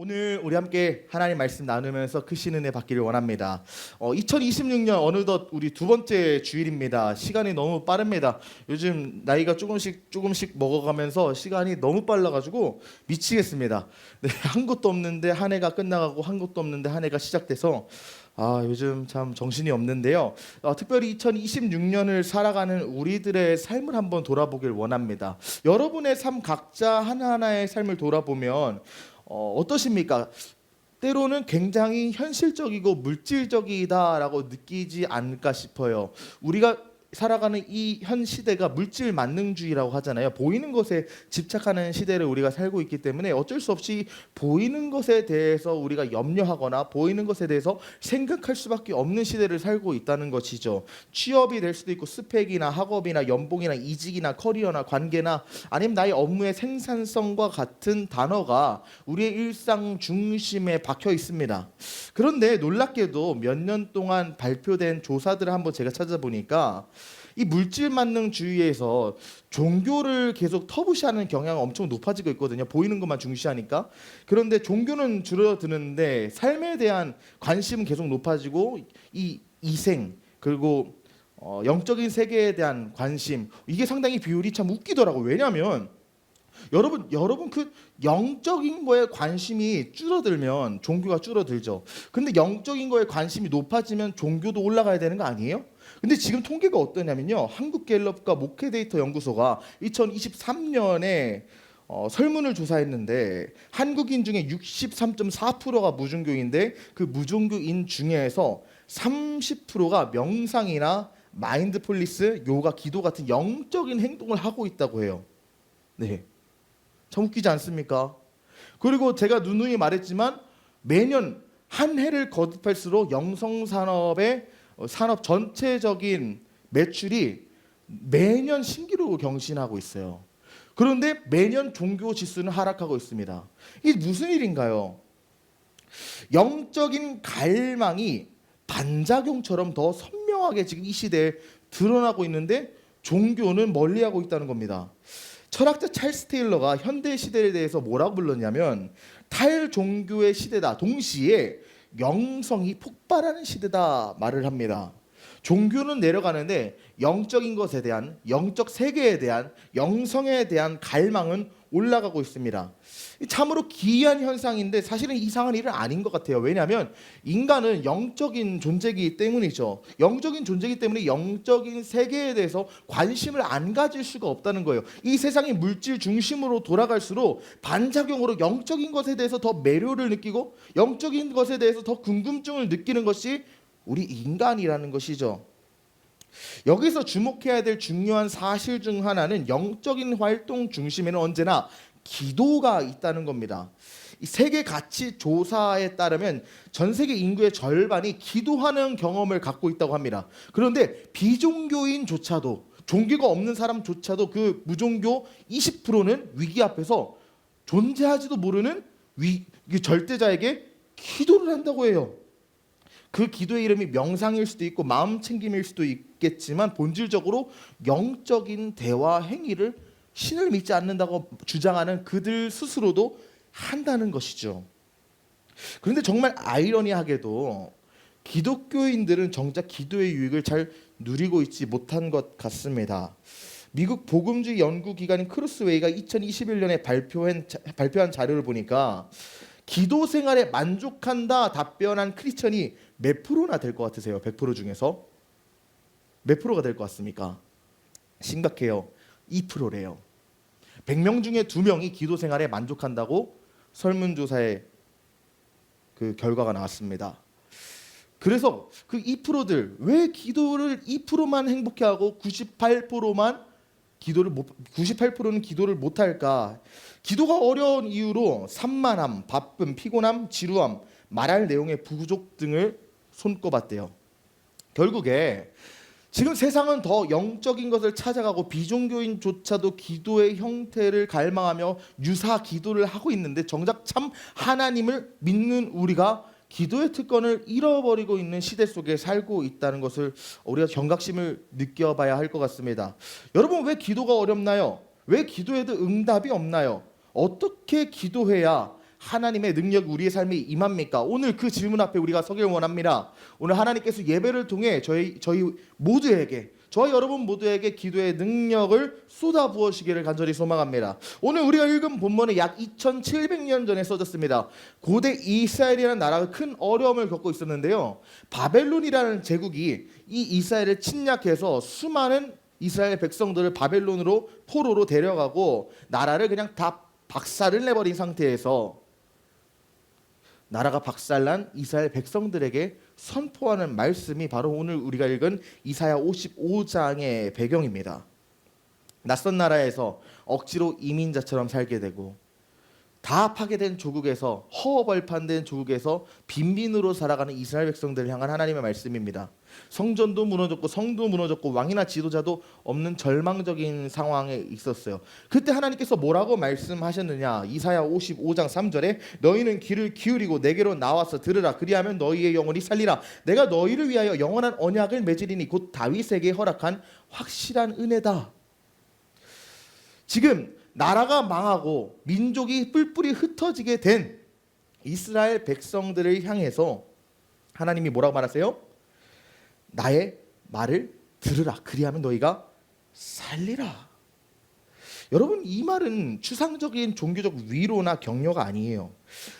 오늘 우리 함께 하나님 말씀 나누면서 크신 은혜 받기를 원합니다. 2026년 어느덧 우리 두 번째 주일입니다. 시간이 너무 빠릅니다. 요즘 나이가 조금씩 먹어가면서 시간이 너무 빨라가지고 미치겠습니다. 네, 한 것도 없는데 한 해가 끝나가고 한 것도 없는데 한 해가 시작돼서 요즘 참 정신이 없는데요. 특별히 2026년을 살아가는 우리들의 삶을 한번 돌아보길 원합니다. 여러분의 삶 각자 하나하나의 삶을 돌아보면 어떠십니까? 때로는 굉장히 현실적이고 물질적이다라고 느끼지 않을까 싶어요. 우리가 살아가는 이 현 시대가 물질 만능주의라고 하잖아요. 보이는 것에 집착하는 시대를 우리가 살고 있기 때문에 어쩔 수 없이 보이는 것에 대해서 우리가 염려하거나 보이는 것에 대해서 생각할 수밖에 없는 시대를 살고 있다는 것이죠. 취업이 될 수도 있고 스펙이나 학업이나 연봉이나 이직이나 커리어나 관계나 아니면 나의 업무의 생산성과 같은 단어가 우리의 일상 중심에 박혀 있습니다. 그런데 놀랍게도 몇 년 동안 발표된 조사들을 한번 제가 찾아보니까 이 물질 만능주의에서 종교를 계속 터부시하는 경향이 엄청 높아지고 있거든요. 보이는 것만 중시하니까. 그런데 종교는 줄어드는데 삶에 대한 관심은 계속 높아지고 이 이생 그리고 영적인 세계에 대한 관심 이게 상당히 비율이 참 웃기더라고요. 왜냐하면 여러분 그 영적인 거에 관심이 줄어들면 종교가 줄어들죠. 근데 영적인 거에 관심이 높아지면 종교도 올라가야 되는 거 아니에요? 근데 지금 통계가 어떠냐면요. 한국갤럽과 목회데이터 연구소가 2023년에 설문을 조사했는데 한국인 중에 63.4%가 무종교인데 그 무종교인 중에서 30%가 명상이나 마인드풀리스, 요가, 기도 같은 영적인 행동을 하고 있다고 해요. 네. 참 웃기지 않습니까? 그리고 제가 누누이 말했지만 매년 한 해를 거듭할수록 영성산업의 산업 전체적인 매출이 매년 신기록을 경신하고 있어요. 그런데 매년 종교 지수는 하락하고 있습니다. 이게 무슨 일인가요? 영적인 갈망이 반작용처럼 더 선명하게 지금 이 시대에 드러나고 있는데 종교는 멀리하고 있다는 겁니다. 철학자 찰스 테일러가 현대 시대에 대해서 뭐라고 불렀냐면 탈종교의 시대다. 동시에 영성이 폭발하는 시대다 말을 합니다. 종교는 내려가는데 영적인 것에 대한 영적 세계에 대한 영성에 대한 갈망은 올라가고 있습니다. 참으로 기이한 현상인데 사실은 이상한 일은 아닌 것 같아요. 왜냐하면 인간은 영적인 존재이기 때문이죠. 영적인 존재이기 때문에 영적인 세계에 대해서 관심을 안 가질 수가 없다는 거예요. 이 세상이 물질 중심으로 돌아갈수록 반작용으로 영적인 것에 대해서 더 매료를 느끼고 영적인 것에 대해서 더 궁금증을 느끼는 것이 우리 인간이라는 것이죠. 여기서 주목해야 될 중요한 사실 중 하나는 영적인 활동 중심에는 언제나 기도가 있다는 겁니다. 이 세계 가치 조사에 따르면 전 세계 인구의 절반이 기도하는 경험을 갖고 있다고 합니다. 그런데 비종교인조차도 종교가 없는 사람조차도 그 무종교 20%는 위기 앞에서 존재하지도 모르는 절대자에게 기도를 한다고 해요. 그 기도의 이름이 명상일 수도 있고 마음 챙김일 수도 있겠지만 본질적으로 영적인 대화 행위를 신을 믿지 않는다고 주장하는 그들 스스로도 한다는 것이죠. 그런데 정말 아이러니하게도 기독교인들은 정작 기도의 유익을 잘 누리고 있지 못한 것 같습니다. 미국 복음주의 연구기관인 크루스웨이가 2021년에 발표한 자료를 보니까 기도 생활에 만족한다 답변한 크리스천이 몇 프로나 될 것 같으세요? 100% 중에서 몇 프로가 될 것 같습니까? 심각해요. 2%래요. 100명 중에 2명이 기도 생활에 만족한다고 설문조사의 그 결과가 나왔습니다. 그래서 그 2%들 왜 기도를 2%만 행복해하고 98%는 기도를 못할까? 기도가 어려운 이유로 산만함, 바쁨, 피곤함, 지루함, 말할 내용의 부족 등을 손꼽았대요. 결국에 지금 세상은 더 영적인 것을 찾아가고 비종교인조차도 기도의 형태를 갈망하며 유사 기도를 하고 있는데 정작 참 하나님을 믿는 우리가 기도의 특권을 잃어버리고 있는 시대 속에 살고 있다는 것을 우리가 경각심을 느껴봐야 할 것 같습니다. 여러분, 왜 기도가 어렵나요? 왜 기도해도 응답이 없나요? 어떻게 기도해야 하나님의 능력이 우리의 삶에 임합니까? 오늘 그 질문 앞에 우리가 서길 원합니다. 오늘 하나님께서 예배를 통해 저희 모두에게, 저와 여러분 모두에게 기도의 능력을 쏟아 부으시기를 간절히 소망합니다. 오늘 우리가 읽은 본문은 약 2700년 전에 써졌습니다. 고대 이스라엘이라는 나라가 큰 어려움을 겪고 있었는데요. 바벨론이라는 제국이 이 이스라엘을 침략해서 수많은 이스라엘 백성들을 바벨론으로 포로로 데려가고 나라를 그냥 다 박살을 내버린 상태에서 나라가 박살난 이스라엘 백성들에게 선포하는 말씀이 바로 오늘 우리가 읽은 이사야 55장의 배경입니다. 낯선 나라에서 억지로 이민자처럼 살게 되고 다 파괴된 조국에서, 허허벌판된 조국에서 빈민으로 살아가는 이스라엘 백성들을 향한 하나님의 말씀입니다. 성전도 무너졌고 성도 무너졌고 왕이나 지도자도 없는 절망적인 상황에 있었어요. 그때 하나님께서 뭐라고 말씀하셨느냐? 이사야 55장 3절에 너희는 귀를 기울이고 내게로 나와서 들으라. 그리하면 너희의 영혼이 살리라. 내가 너희를 위하여 영원한 언약을 맺으리니 곧 다윗에게 허락한 확실한 은혜다. 지금 나라가 망하고 민족이 뿔뿔이 흩어지게 된 이스라엘 백성들을 향해서 하나님이 뭐라고 말하세요? 나의 말을 들으라. 그리하면 너희가 살리라. 여러분, 이 말은 추상적인 종교적 위로나 격려가 아니에요.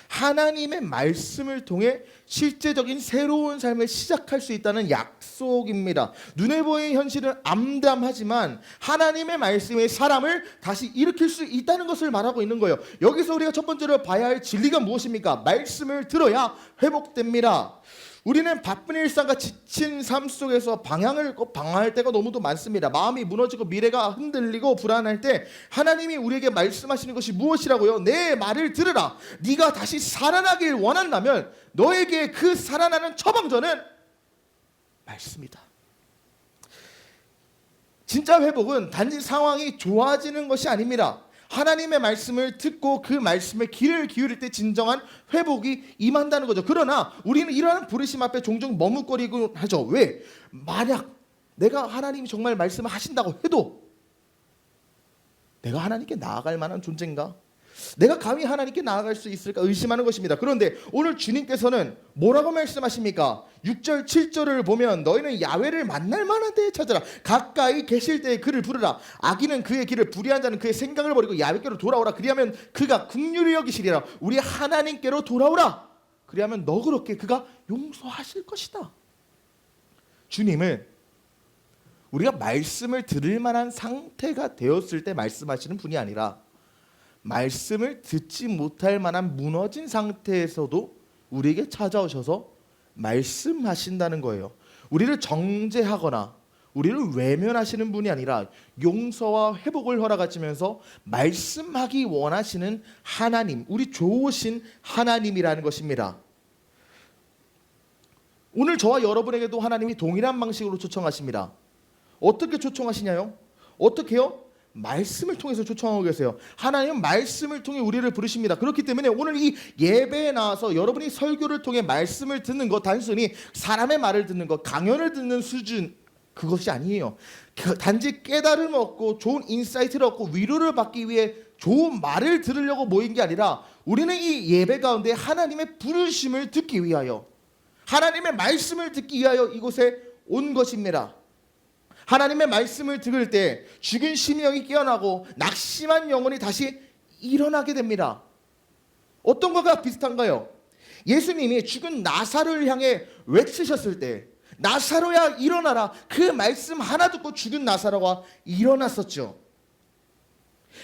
하나님의 말씀을 통해 실제적인 새로운 삶을 시작할 수 있다는 약속입니다. 눈에 보이는 현실은 암담하지만 하나님의 말씀이 사람을 다시 일으킬 수 있다는 것을 말하고 있는 거예요. 여기서 우리가 첫 번째로 봐야 할 진리가 무엇입니까? 말씀을 들어야 회복됩니다. 우리는 바쁜 일상과 지친 삶 속에서 방황할 때가 너무도 많습니다. 마음이 무너지고 미래가 흔들리고 불안할 때 하나님이 우리에게 말씀하시는 것이 무엇이라고요? 내 말을 들으라. 네가 다시 살아나길 원한다면 너에게 그 살아나는 처방전은 말씀이다. 진짜 회복은 단지 상황이 좋아지는 것이 아닙니다. 하나님의 말씀을 듣고 그 말씀에 귀를 기울일 때 진정한 회복이 임한다는 거죠. 그러나 우리는 이러한 부르심 앞에 종종 머뭇거리고 하죠. 왜? 만약 내가 하나님이 정말 말씀을 하신다고 해도 내가 하나님께 나아갈 만한 존재인가? 내가 감히 하나님께 나아갈 수 있을까 의심하는 것입니다. 그런데 오늘 주님께서는 뭐라고 말씀하십니까? 6절 7절을 보면 너희는 야훼를 만날 만한 데에 찾아라. 가까이 계실 때에 그를 부르라. 악인은 그의 길을, 불의한 자는 그의 생각을 버리고 야훼께로 돌아오라. 그리하면 그가 긍휼히 여기시리라. 우리 하나님께로 돌아오라. 그리하면 너그럽게 그가 용서하실 것이다. 주님은 우리가 말씀을 들을 만한 상태가 되었을 때 말씀하시는 분이 아니라 말씀을 듣지 못할 만한 무너진 상태에서도 우리에게 찾아오셔서 말씀하신다는 거예요. 우리를 정죄하거나 우리를 외면하시는 분이 아니라 용서와 회복을 허락하시면서 말씀하기 원하시는 하나님, 우리 좋으신 하나님이라는 것입니다. 오늘 저와 여러분에게도 하나님이 동일한 방식으로 초청하십니다. 어떻게 초청하시냐요? 어떻게요? 말씀을 통해서 초청하고 계세요. 하나님은 말씀을 통해 우리를 부르십니다. 그렇기 때문에 오늘 이 예배에 나와서 여러분이 설교를 통해 말씀을 듣는 것, 단순히 사람의 말을 듣는 것, 강연을 듣는 수준, 그것이 아니에요. 단지 깨달음을 얻고 좋은 인사이트를 얻고 위로를 받기 위해 좋은 말을 들으려고 모인 게 아니라 우리는 이 예배 가운데 하나님의 부르심을 듣기 위하여, 하나님의 말씀을 듣기 위하여 이곳에 온 것입니다. 하나님의 말씀을 들을 때 죽은 심령이 깨어나고 낙심한 영혼이 다시 일어나게 됩니다. 어떤 것과 비슷한가요? 예수님이 죽은 나사로를 향해 외치셨을 때 나사로야 일어나라, 그 말씀 하나 듣고 죽은 나사로가 일어났었죠.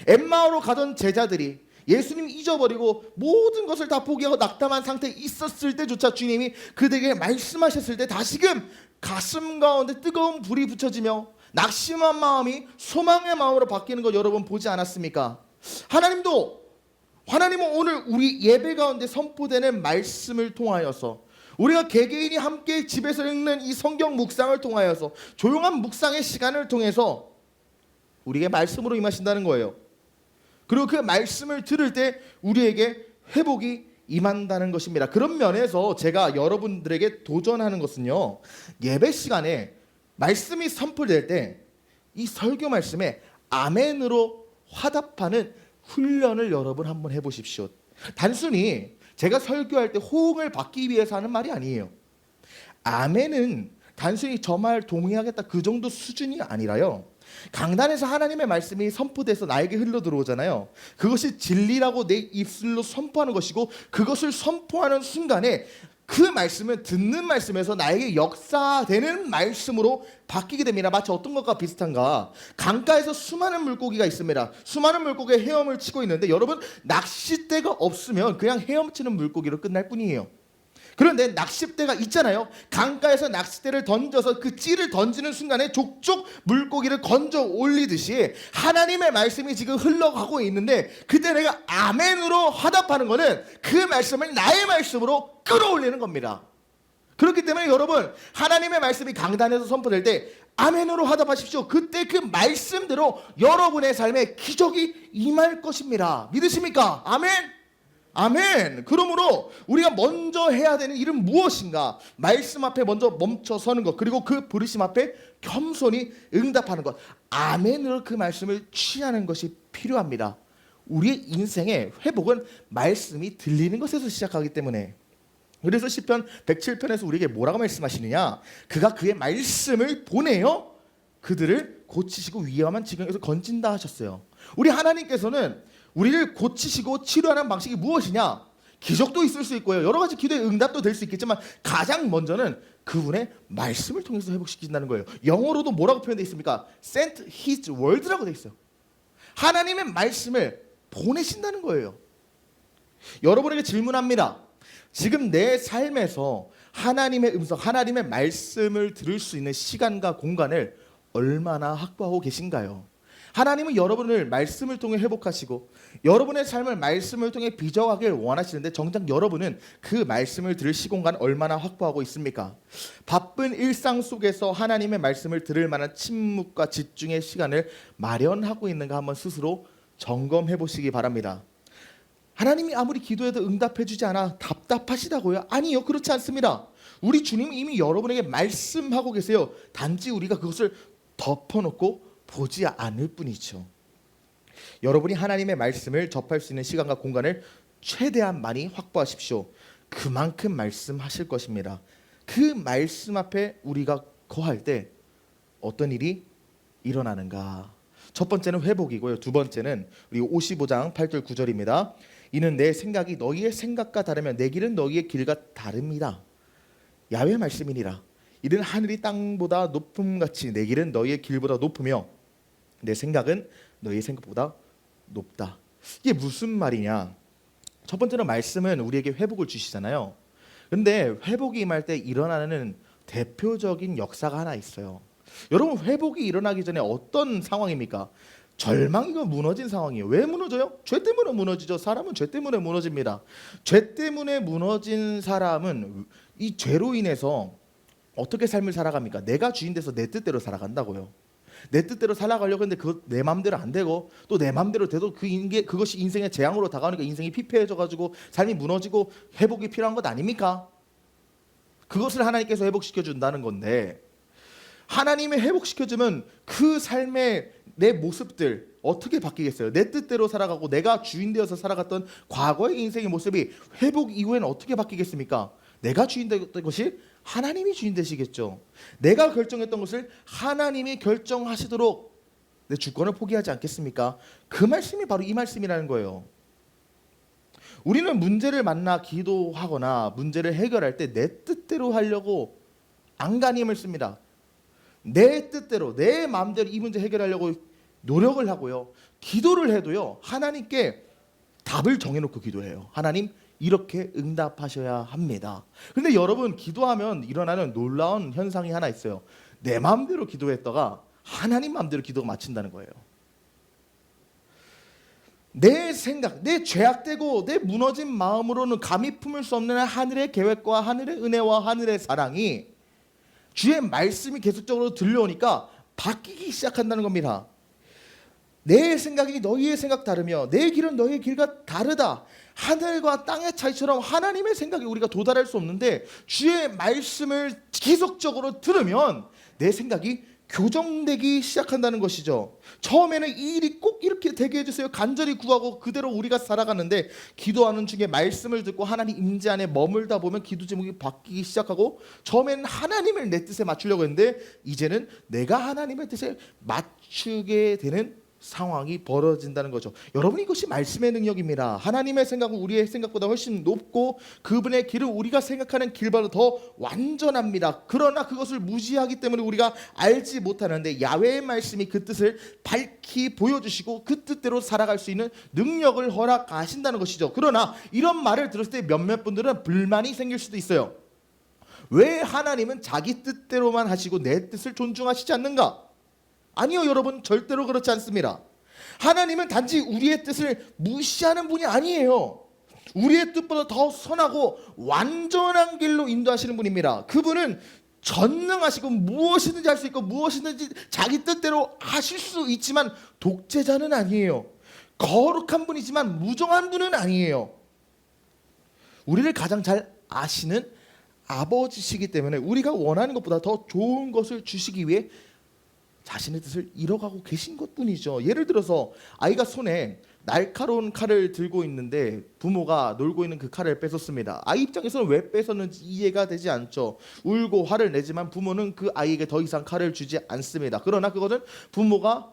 엠마오로 가던 제자들이 예수님 잊어버리고 모든 것을 다 포기하고 낙담한 상태에 있었을 때조차 주님이 그들에게 말씀하셨을 때 다시금 가슴 가운데 뜨거운 불이 붙여지며 낙심한 마음이 소망의 마음으로 바뀌는 것 여러분 보지 않았습니까? 하나님은 오늘 우리 예배 가운데 선포되는 말씀을 통하여서, 우리가 개개인이 함께 집에서 읽는 이 성경 묵상을 통하여서, 조용한 묵상의 시간을 통해서 우리에게 말씀으로 임하신다는 거예요. 그리고 그 말씀을 들을 때 우리에게 회복이 임한다는 것입니다. 그런 면에서 제가 여러분들에게 도전하는 것은요, 예배 시간에 말씀이 선포될 때 이 설교 말씀에 아멘으로 화답하는 훈련을 여러분 한번 해보십시오. 단순히 제가 설교할 때 호응을 받기 위해서 하는 말이 아니에요. 아멘은 단순히 저 말 동의하겠다 그 정도 수준이 아니라요. 강단에서 하나님의 말씀이 선포돼서 나에게 흘러 들어오잖아요. 그것이 진리라고 내 입술로 선포하는 것이고, 그것을 선포하는 순간에 그 말씀은 듣는 말씀에서 나에게 역사되는 말씀으로 바뀌게 됩니다. 마치 어떤 것과 비슷한가? 강가에서 수많은 물고기가 있습니다. 수많은 물고기가 헤엄을 치고 있는데, 여러분, 낚싯대가 없으면 그냥 헤엄치는 물고기로 끝날 뿐이에요. 그런데 낚싯대가 있잖아요. 강가에서 낚싯대를 던져서 그 찌를 던지는 순간에 족족 물고기를 건져 올리듯이 하나님의 말씀이 지금 흘러가고 있는데, 그때 내가 아멘으로 화답하는 것은 그 말씀을 나의 말씀으로 끌어올리는 겁니다. 그렇기 때문에 여러분, 하나님의 말씀이 강단에서 선포될 때 아멘으로 화답하십시오. 그때 그 말씀대로 여러분의 삶에 기적이 임할 것입니다. 믿으십니까? 아멘. 아멘. 그러므로 우리가 먼저 해야 되는 일은 무엇인가? 말씀 앞에 먼저 멈춰 서는 것, 그리고 그 부르심 앞에 겸손히 응답하는 것, 아멘으로 그 말씀을 취하는 것이 필요합니다. 우리의 인생의 회복은 말씀이 들리는 것에서 시작하기 때문에, 그래서 시편 107편에서 우리에게 뭐라고 말씀하시느냐? 그가 그의 말씀을 보내어 그들을 고치시고 위험한 지경에서 건진다 하셨어요. 우리 하나님께서는 우리를 고치시고 치료하는 방식이 무엇이냐? 기적도 있을 수 있고요, 여러 가지 기도의 응답도 될 수 있겠지만, 가장 먼저는 그분의 말씀을 통해서 회복시킨다는 거예요. 영어로도 뭐라고 표현되어 있습니까? Sent His Word라고 되어 있어요. 하나님의 말씀을 보내신다는 거예요. 여러분에게 질문합니다. 지금 내 삶에서 하나님의 음성, 하나님의 말씀을 들을 수 있는 시간과 공간을 얼마나 확보하고 계신가요? 하나님은 여러분을 말씀을 통해 회복하시고 여러분의 삶을 말씀을 통해 비전하길 원하시는데, 정작 여러분은 그 말씀을 들을 시공간 얼마나 확보하고 있습니까? 바쁜 일상 속에서 하나님의 말씀을 들을 만한 침묵과 집중의 시간을 마련하고 있는가 한번 스스로 점검해 보시기 바랍니다. 하나님이 아무리 기도해도 응답해 주지 않아 답답하시다고요? 아니요, 그렇지 않습니다. 우리 주님이 이미 여러분에게 말씀하고 계세요. 단지 우리가 그것을 덮어놓고 보지 않을 뿐이죠. 여러분이 하나님의 말씀을 접할 수 있는 시간과 공간을 최대한 많이 확보하십시오. 그만큼 말씀하실 것입니다. 그 말씀 앞에 우리가 거할 때 어떤 일이 일어나는가? 첫 번째는 회복이고요. 두 번째는 우리 55장 8절 9절입니다. 이는 내 생각이 너희의 생각과 다르면 내 길은 너희의 길과 다릅니다. 야훼 말씀이니라. 이는 하늘이 땅보다 높음같이 내 길은 너희의 길보다 높으며 내 생각은 너희의 생각보다 높다. 이게 무슨 말이냐? 첫 번째는 말씀은 우리에게 회복을 주시잖아요. 그런데 회복이 임할 때 일어나는 대표적인 역사가 하나 있어요. 여러분, 회복이 일어나기 전에 어떤 상황입니까? 절망이고 무너진 상황이에요. 왜 무너져요? 죄 때문에 무너지죠. 사람은 죄 때문에 무너집니다. 죄 때문에 무너진 사람은 이 죄로 인해서 어떻게 삶을 살아갑니까? 내가 주인 돼서 내 뜻대로 살아간다고요. 내 뜻대로 살아가려고 했는데 그거 내 맘대로 안 되고, 또 내 맘대로 돼도 그것이 인생의 재앙으로 다가오니까 인생이 피폐해져가지고 삶이 무너지고 회복이 필요한 것 아닙니까? 그것을 하나님께서 회복시켜 준다는 건데, 하나님이 회복시켜주면 그 삶의 내 모습들 어떻게 바뀌겠어요? 내 뜻대로 살아가고 내가 주인 되어서 살아갔던 과거의 인생의 모습이 회복 이후에는 어떻게 바뀌겠습니까? 내가 주인 되었던 것이 하나님이 주인 되시겠죠. 내가 결정했던 것을 하나님이 결정하시도록 내 주권을 포기하지 않겠습니까? 그 말씀이 바로 이 말씀이라는 거예요. 우리는 문제를 만나 기도하거나 문제를 해결할 때 내 뜻대로 하려고 안간힘을 씁니다. 내 뜻대로 내 마음대로 이 문제 해결하려고 노력을 하고요. 기도를 해도요, 하나님께 답을 정해놓고 기도해요. 하나님, 이렇게 응답하셔야 합니다. 그런데 여러분, 기도하면 일어나는 놀라운 현상이 하나 있어요. 내 마음대로 기도했다가 하나님 마음대로 기도가 마친다는 거예요. 내 생각, 내 죄악되고 내 무너진 마음으로는 감히 품을 수 없는 하늘의 계획과 하늘의 은혜와 하늘의 사랑이 주의 말씀이 계속적으로 들려오니까 바뀌기 시작한다는 겁니다. 내 생각이 너희의 생각 다르며 내 길은 너희의 길과 다르다. 하늘과 땅의 차이처럼 하나님의 생각에 우리가 도달할 수 없는데, 주의 말씀을 계속적으로 들으면 내 생각이 교정되기 시작한다는 것이죠. 처음에는 이 일이 꼭 이렇게 되게 해주세요 간절히 구하고 그대로 우리가 살아가는데, 기도하는 중에 말씀을 듣고 하나님 임재 안에 머물다 보면 기도 제목이 바뀌기 시작하고, 처음에는 하나님을 내 뜻에 맞추려고 했는데 이제는 내가 하나님의 뜻에 맞추게 되는 상황이 벌어진다는 거죠. 여러분, 이것이 말씀의 능력입니다. 하나님의 생각은 우리의 생각보다 훨씬 높고 그분의 길은 우리가 생각하는 길보다 더 완전합니다. 그러나 그것을 무시하기 때문에 우리가 알지 못하는데, 야훼의 말씀이 그 뜻을 밝히 보여주시고 그 뜻대로 살아갈 수 있는 능력을 허락하신다는 것이죠. 그러나 이런 말을 들었을 때 몇몇 분들은 불만이 생길 수도 있어요. 왜 하나님은 자기 뜻대로만 하시고 내 뜻을 존중하시지 않는가? 아니요, 여러분, 절대로 그렇지 않습니다. 하나님은 단지 우리의 뜻을 무시하는 분이 아니에요. 우리의 뜻보다 더 선하고 완전한 길로 인도하시는 분입니다. 그분은 전능하시고 무엇이든지 할 수 있고 무엇이든지 자기 뜻대로 하실 수 있지만 독재자는 아니에요. 거룩한 분이지만 무정한 분은 아니에요. 우리를 가장 잘 아시는 아버지시기 때문에 우리가 원하는 것보다 더 좋은 것을 주시기 위해 자신의 뜻을 이뤄가고 계신 것뿐이죠. 예를 들어서 아이가 손에 날카로운 칼을 들고 있는데 부모가 놀고 있는 그 칼을 뺏었습니다. 아이 입장에서는 왜 뺏었는지 이해가 되지 않죠. 울고 화를 내지만 부모는 그 아이에게 더 이상 칼을 주지 않습니다. 그러나 그것은 부모가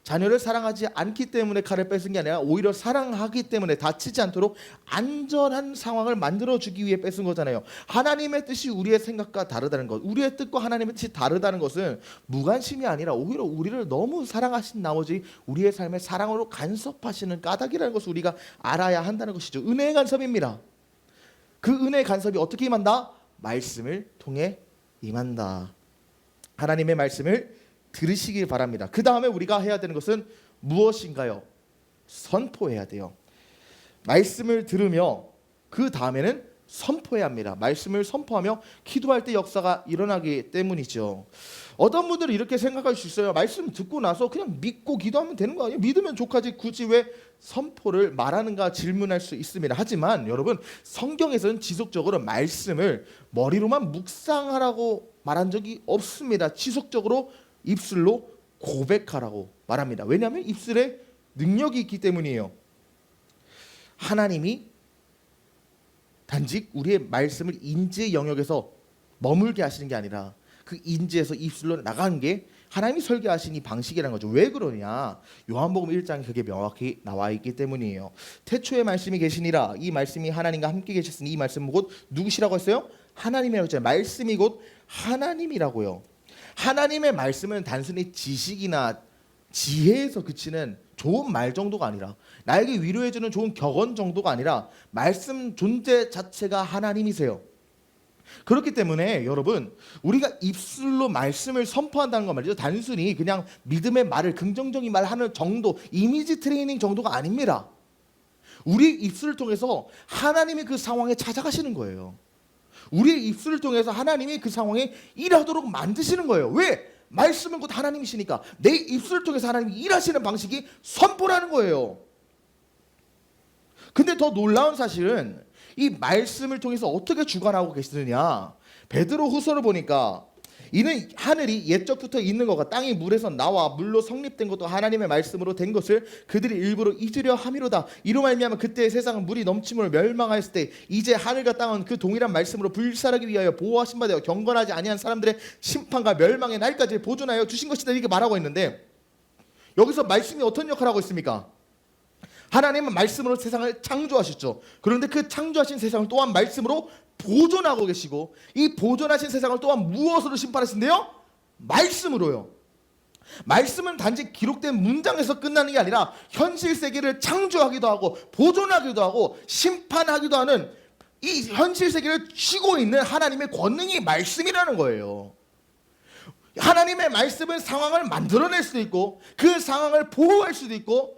자녀를 사랑하지 않기 때문에 칼을 뺏은 게 아니라 오히려 사랑하기 때문에 다치지 않도록 안전한 상황을 만들어주기 위해 뺏은 거잖아요. 하나님의 뜻이 우리의 생각과 다르다는 것, 우리의 뜻과 하나님의 뜻이 다르다는 것은 무관심이 아니라 오히려 우리를 너무 사랑하신 나머지 우리의 삶에 사랑으로 간섭하시는 까닭이라는 것을 우리가 알아야 한다는 것이죠. 은혜의 간섭입니다. 그 은혜의 간섭이 어떻게 임한다? 말씀을 통해 임한다. 하나님의 말씀을 들으시길 바랍니다. 그 다음에 우리가 해야 되는 것은 무엇인가요? 선포해야 돼요. 말씀을 들으며 그 다음에는 선포해야 합니다. 말씀을 선포하며 기도할 때 역사가 일어나기 때문이죠. 어떤 분들은 이렇게 생각할 수 있어요. 말씀 듣고 나서 그냥 믿고 기도하면 되는 거 아니에요? 믿으면 족하지 굳이 왜 선포를 말하는가 질문할 수 있습니다. 하지만 여러분, 성경에서는 지속적으로 말씀을 머리로만 묵상하라고 말한 적이 없습니다. 지속적으로 입술로 고백하라고 말합니다. 왜냐하면 입술에 능력이 있기 때문이에요. 하나님이 단지 우리의 말씀을 인지의 영역에서 머물게 하시는 게 아니라 그 인지에서 입술로 나가는 게 하나님이 설계하신 이 방식이라는 거죠. 왜 그러냐? 요한복음 1장에 그게 명확히 나와 있기 때문이에요. 태초에 말씀이 계시니라. 이 말씀이 하나님과 함께 계셨으니 이 말씀은 곧 누구시라고 했어요? 하나님이라고 했잖아요. 말씀이 곧 하나님이라고요. 하나님의 말씀은 단순히 지식이나 지혜에서 그치는 좋은 말 정도가 아니라, 나에게 위로해주는 좋은 격언 정도가 아니라 말씀 존재 자체가 하나님이세요. 그렇기 때문에 여러분, 우리가 입술로 말씀을 선포한다는 거 말이죠. 단순히 그냥 믿음의 말을 긍정적인 말 하는 정도, 이미지 트레이닝 정도가 아닙니다. 우리 입술을 통해서 하나님이 그 상황에 찾아가시는 거예요. 우리의 입술을 통해서 하나님이 그 상황에 일하도록 만드시는 거예요. 왜? 말씀은 곧 하나님이시니까. 내 입술을 통해서 하나님이 일하시는 방식이 선포라는 거예요. 근데 더 놀라운 사실은 이 말씀을 통해서 어떻게 주관하고 계시느냐. 베드로 후서를 보니까 이는 하늘이 옛적부터 있는 것과 땅이 물에서 나와 물로 성립된 것도 하나님의 말씀으로 된 것을 그들이 일부러 잊으려 함이로다. 이로 말미암아 그때의 세상은 물이 넘침으로 멸망하였을 때 이제 하늘과 땅은 그 동일한 말씀으로 불살하기 위하여 보호하신 바 되어 경건하지 아니한 사람들의 심판과 멸망의 날까지 보존하여 주신 것이다, 이렇게 말하고 있는데, 여기서 말씀이 어떤 역할을 하고 있습니까? 하나님은 말씀으로 세상을 창조하셨죠. 그런데 그 창조하신 세상을 또한 말씀으로 보존하고 계시고, 이 보존하신 세상을 또한 무엇으로 심판하신대요? 말씀으로요. 말씀은 단지 기록된 문장에서 끝나는 게 아니라 현실 세계를 창조하기도 하고 보존하기도 하고 심판하기도 하는 이 현실 세계를 쥐고 있는 하나님의 권능이 말씀이라는 거예요. 하나님의 말씀은 상황을 만들어낼 수도 있고 그 상황을 보호할 수도 있고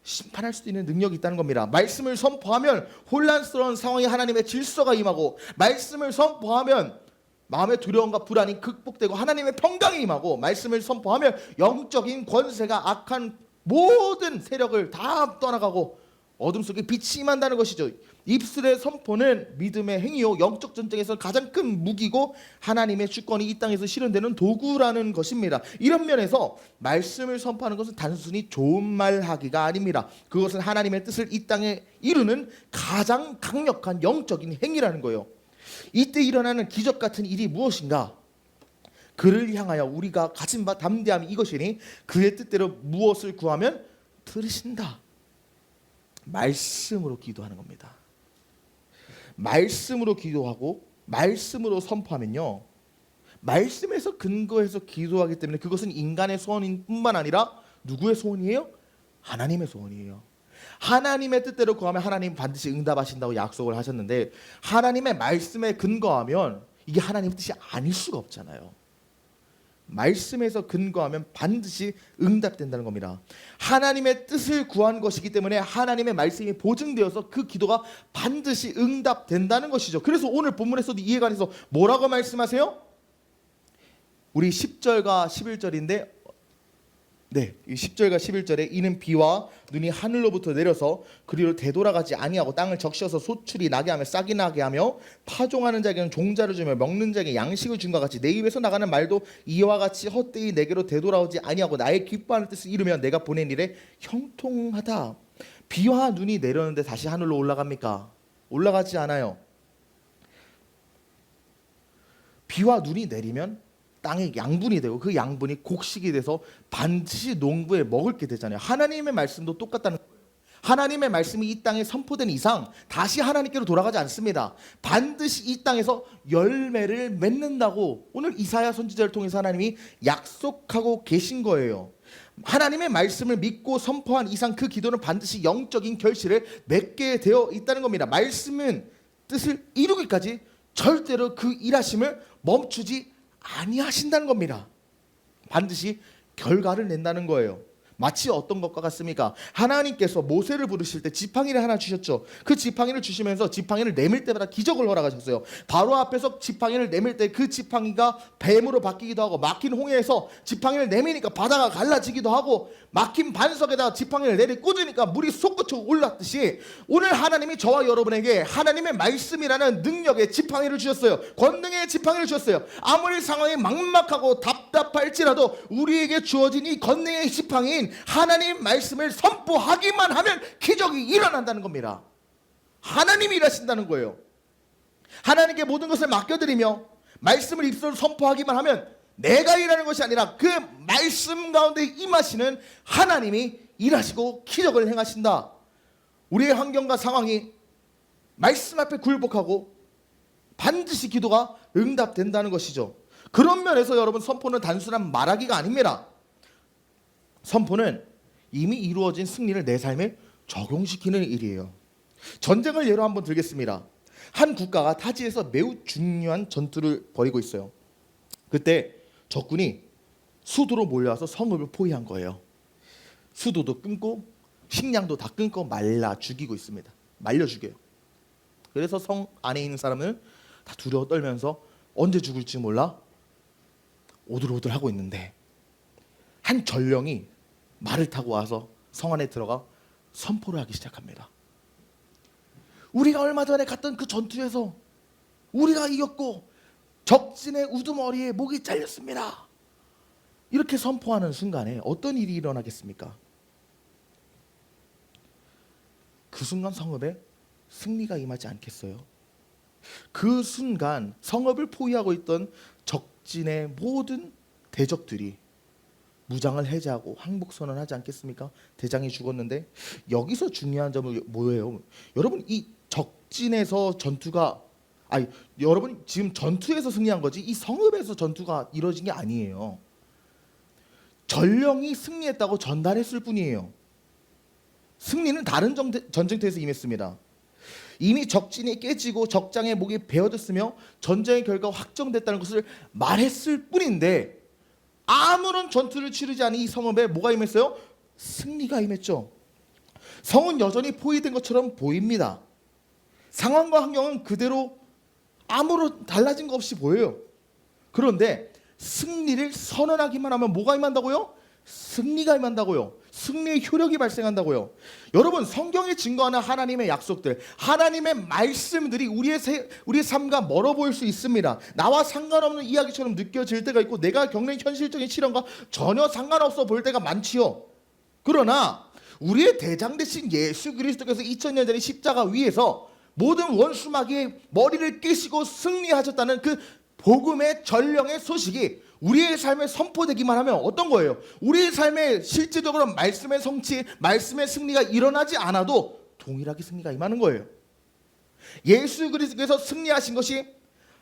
심판할 수도 있는 능력이 있다는 겁니다. 말씀을 선포하면 혼란스러운 상황에 하나님의 질서가 임하고, 말씀을 선포하면 마음의 두려움과 불안이 극복되고 하나님의 평강이 임하고, 말씀을 선포하면 영적인 권세가 악한 모든 세력을 다 떠나가고 어둠 속에 빛이 임한다는 것이죠. 입술의 선포는 믿음의 행위요 영적 전쟁에서 가장 큰 무기고 하나님의 주권이 이 땅에서 실현되는 도구라는 것입니다. 이런 면에서 말씀을 선포하는 것은 단순히 좋은 말 하기가 아닙니다. 그것은 하나님의 뜻을 이 땅에 이루는 가장 강력한 영적인 행위라는 거예요. 이때 일어나는 기적 같은 일이 무엇인가? 그를 향하여 우리가 가진 바 담대함이 이것이니 그의 뜻대로 무엇을 구하면 들으신다. 말씀으로 기도하는 겁니다. 말씀으로 기도하고 말씀으로 선포하면요, 말씀에서 근거해서 기도하기 때문에 그것은 인간의 소원인 뿐만 아니라 누구의 소원이에요? 하나님의 소원이에요. 하나님의 뜻대로 구하면 하나님 반드시 응답하신다고 약속을 하셨는데 하나님의 말씀에 근거하면 이게 하나님의 뜻이 아닐 수가 없잖아요. 말씀에서 근거하면 반드시 응답된다는 겁니다. 하나님의 뜻을 구한 것이기 때문에 하나님의 말씀이 보증되어서 그 기도가 반드시 응답된다는 것이죠. 그래서 오늘 본문에서도 이해가 안 돼서 뭐라고 말씀하세요? 우리 10절과 11절인데 네, 이 10절과 11절에 이는 비와 눈이 하늘로부터 내려서 그리로 되돌아가지 아니하고 땅을 적셔서 소출이 나게 하며 싹이 나게 하며 파종하는 자에게는 종자를 주며 먹는 자에게 양식을 준 것 같이 내 입에서 나가는 말도 이와 같이 헛되이 내게로 되돌아오지 아니하고 나의 기뻐하는 뜻을 이루며 내가 보낸 일에 형통하다. 비와 눈이 내렸는데 다시 하늘로 올라갑니까? 올라가지 않아요. 비와 눈이 내리면 땅에 양분이 되고 그 양분이 곡식이 돼서 반드시 농부에 먹을 게 되잖아요. 하나님의 말씀도 똑같다는 거예요. 하나님의 말씀이 이 땅에 선포된 이상 다시 하나님께로 돌아가지 않습니다. 반드시 이 땅에서 열매를 맺는다고 오늘 이사야 선지자를 통해서 하나님이 약속하고 계신 거예요. 하나님의 말씀을 믿고 선포한 이상 그 기도는 반드시 영적인 결실을 맺게 되어 있다는 겁니다. 말씀은 뜻을 이루기까지 절대로 그 일하심을 멈추지 아니하신다는 겁니다. 반드시 결과를 낸다는 거예요. 마치 어떤 것과 같습니까? 하나님께서 모세를 부르실 때 지팡이를 하나 주셨죠. 그 지팡이를 주시면서 지팡이를 내밀 때마다 기적을 허락하셨어요. 바로 앞에서 지팡이를 내밀 때 그 지팡이가 뱀으로 바뀌기도 하고 막힌 홍해에서 지팡이를 내미니까 바다가 갈라지기도 하고 막힌 반석에다가 지팡이를 내리 꽂으니까 물이 솟구쳐 올랐듯이 오늘 하나님이 저와 여러분에게 하나님의 말씀이라는 능력의 지팡이를 주셨어요. 권능의 지팡이를 주셨어요. 아무리 상황이 막막하고 답답할지라도 우리에게 주어진 이 권능의 지팡이인 하나님 말씀을 선포하기만 하면 기적이 일어난다는 겁니다. 하나님이 일하신다는 거예요. 하나님께 모든 것을 맡겨드리며 말씀을 입술로 선포하기만 하면 내가 일하는 것이 아니라 그 말씀 가운데 임하시는 하나님이 일하시고 기적을 행하신다. 우리의 환경과 상황이 말씀 앞에 굴복하고 반드시 기도가 응답된다는 것이죠. 그런 면에서 여러분, 선포는 단순한 말하기가 아닙니다. 선포는 이미 이루어진 승리를 내 삶에 적용시키는 일이에요. 전쟁을 예로 한번 들겠습니다. 한 국가가 타지에서 매우 중요한 전투를 벌이고 있어요. 그때 적군이 수도로 몰려와서 성읍을 포위한 거예요. 수도도 끊고 식량도 다 끊고 말라 죽이고 있습니다. 말려 죽여요. 그래서 성 안에 있는 사람은 다 두려워 떨면서 언제 죽을지 몰라 오들오들하고 있는데 한 전령이 말을 타고 와서 성 안에 들어가 선포를 하기 시작합니다. 우리가 얼마 전에 갔던 그 전투에서 우리가 이겼고 적진의 우두머리에 목이 잘렸습니다. 이렇게 선포하는 순간에 어떤 일이 일어나겠습니까? 그 순간 성읍에 승리가 임하지 않겠어요? 그 순간 성읍을 포위하고 있던 적진의 모든 대적들이 무장을 해제하고 항복선언하지 않겠습니까? 대장이 죽었는데 여기서 중요한 점은 뭐예요? 여러분, 이 적진에서 전투가 여러분 지금 전투에서 승리한 거지 이 성읍에서 전투가 이루어진 게 아니에요. 전령이 승리했다고 전달했을 뿐이에요. 승리는 다른 전쟁터에서 임했습니다. 이미 적진이 깨지고 적장의 목이 베어졌으며 전쟁의 결과가 확정됐다는 것을 말했을 뿐인데 아무런 전투를 치르지 않은 이 성읍에 뭐가 임했어요? 승리가 임했죠. 성은 여전히 포위된 것처럼 보입니다. 상황과 환경은 그대로 아무런 달라진 거 없이 보여요. 그런데 승리를 선언하기만 하면 뭐가 임한다고요? 승리가 임한다고요. 승리의 효력이 발생한다고요. 여러분, 성경이 증거하는 하나님의 약속들, 하나님의 말씀들이 우리의 삶과 멀어 보일 수 있습니다. 나와 상관없는 이야기처럼 느껴질 때가 있고 내가 겪는 현실적인 시련과 전혀 상관없어 보일 때가 많지요. 그러나 우리의 대장 되신 예수 그리스도께서 2000년 전에 십자가 위에서 모든 원수 마귀의 머리를 깨시고 승리하셨다는 그 복음의 전령의 소식이 우리의 삶에 선포되기만 하면 어떤 거예요? 우리의 삶에 실질적으로 말씀의 성취, 말씀의 승리가 일어나지 않아도 동일하게 승리가 임하는 거예요. 예수 그리스도께서 승리하신 것이,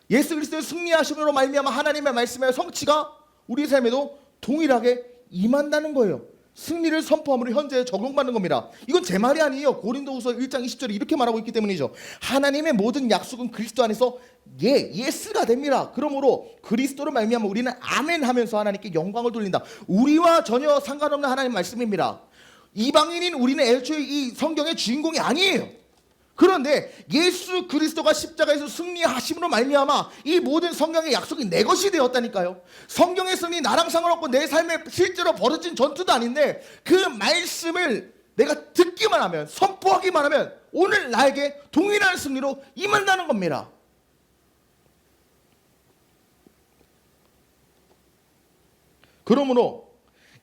예수 그리스도의 승리하심으로 말미암아 하나님의 말씀의 성취가 우리 삶에도 동일하게 임한다는 거예요. 승리를 선포함으로 현재 적용받는 겁니다. 이건 제 말이 아니에요. 고린도후서 1장 20절에 이렇게 말하고 있기 때문이죠. 하나님의 모든 약속은 그리스도 안에서 예스가 됩니다. 그러므로 그리스도를 말미암아 우리는 아멘 하면서 하나님께 영광을 돌린다. 우리와 전혀 상관없는 하나님 말씀입니다. 이방인인 우리는 애초에 이 성경의 주인공이 아니에요. 그런데 예수 그리스도가 십자가에서 승리하심으로 말미암아 이 모든 성경의 약속이 내 것이 되었다니까요. 성경의 승리 나랑 상관없고 내 삶에 실제로 벌어진 전투도 아닌데 그 말씀을 내가 듣기만 하면, 선포하기만 하면 오늘 나에게 동일한 승리로 임한다는 겁니다. 그러므로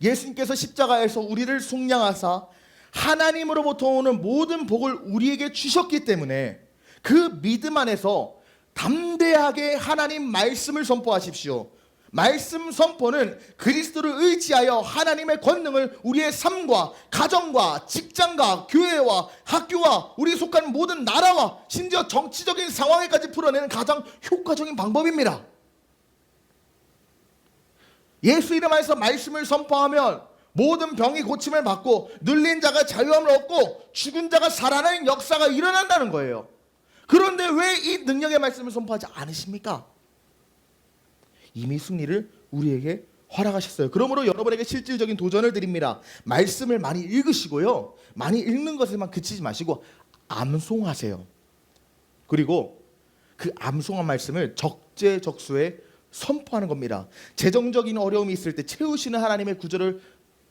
예수님께서 십자가에서 우리를 속량하사 하나님으로부터 오는 모든 복을 우리에게 주셨기 때문에 그 믿음 안에서 담대하게 하나님 말씀을 선포하십시오. 말씀 선포는 그리스도를 의지하여 하나님의 권능을 우리의 삶과 가정과 직장과 교회와 학교와 우리 속한 모든 나라와 심지어 정치적인 상황에까지 풀어내는 가장 효과적인 방법입니다. 예수 이름 안에서 말씀을 선포하면 모든 병이 고침을 받고 눌린 자가 자유함을 얻고 죽은 자가 살아나는 역사가 일어난다는 거예요. 그런데 왜 이 능력의 말씀을 선포하지 않으십니까? 이미 승리를 우리에게 허락하셨어요. 그러므로 여러분에게 실질적인 도전을 드립니다. 말씀을 많이 읽으시고요. 많이 읽는 것에만 그치지 마시고 암송하세요. 그리고 그 암송한 말씀을 적재적소에 선포하는 겁니다. 재정적인 어려움이 있을 때 채우시는 하나님의 구절을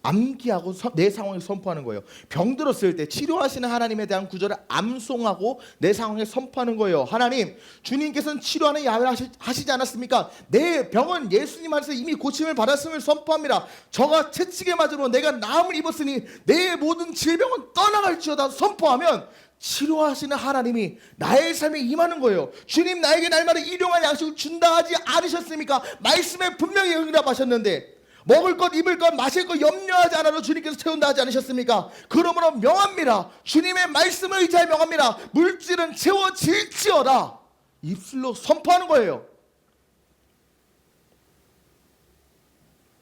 암기하고 내 상황을 선포하는 거예요. 병 들었을 때 치료하시는 하나님에 대한 구절을 암송하고 내 상황에 선포하는 거예요. 하나님, 주님께서는 치료하는 야훼를 하시지 않았습니까? 내 병은 예수님 안에서 이미 고침을 받았음을 선포합니다. 저가 채찍에 맞으로 내가 나음을 입었으니 내 모든 질병은 떠나갈지어다 선포하면 치료하시는 하나님이 나의 삶에 임하는 거예요. 주님, 나에게 날마다 일용할 양식을 준다 하지 않으셨습니까? 말씀에 분명히 응답하셨는데 먹을 것, 입을 것, 마실 것 염려하지 않아도 주님께서 채운다 하지 않으셨습니까? 그러므로 명합니다. 주님의 말씀을 의지하여 명합니다. 물질은 채워질지어다. 입술로 선포하는 거예요.